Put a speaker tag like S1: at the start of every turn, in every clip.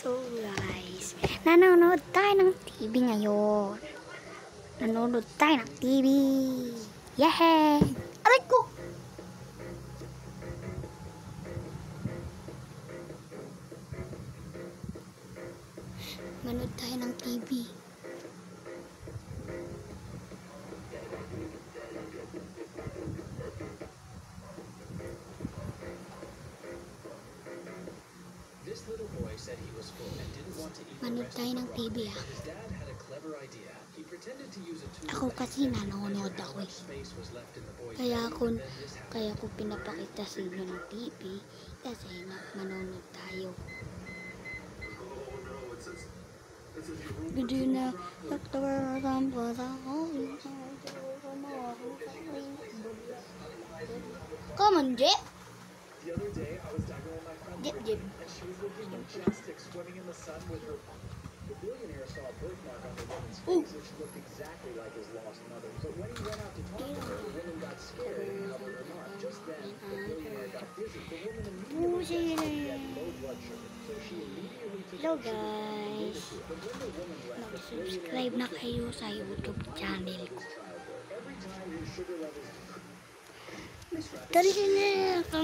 S1: So guys, nanonood tayo ng TV ngayon. Nanonood tayo ng TV. Yehey! Aray ko! Manood tayo ng TV.
S2: This little boy said he was full and didn't want to eat the
S1: Manood
S2: rest
S1: tayo
S2: of
S1: ng
S2: the
S1: TV
S2: box. His dad had a clever idea. He pretended to use a tool
S1: Ako
S2: that
S1: kasi
S2: could
S1: nanonood
S2: measure how
S1: ako
S2: much
S1: eh.
S2: space was left in the boy's
S1: Kaya
S2: belly, and then this happened.
S1: kaya ko pinapakita sa inyo ng TV kasi manonood tayo. Hindi na Come on, Jip.
S2: The other day, I was diving with my friend
S1: Jip,
S2: Brittany,
S1: Jip.
S2: and she was looking majestic swimming in the sun with her. The billionaire saw a birthmark on the woman's face, which looked exactly like his lost mother. But when he went out to talk to her, the woman got scared and covered her mark. Just then, the billionaire got dizzy. The woman immediately guessed that he had low blood sugar, so she immediately took
S1: Hello
S2: action and
S1: guys.
S2: to it. But when the woman left, the
S1: Mag-subscribe na kayo sa YouTube channel ko.
S2: every time his sugar levels
S1: Tara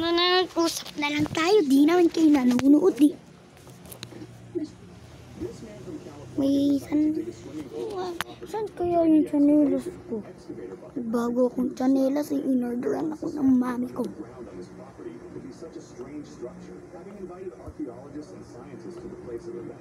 S1: na, usap na lang tayo. Di naman kayo nanonood eh. May saan kaya yung chanelas ko? Bago akong chanelas, in-orderan ako ng mami ko.
S3: Such a strange structure. Having invited archaeologists and scientists to the place of event.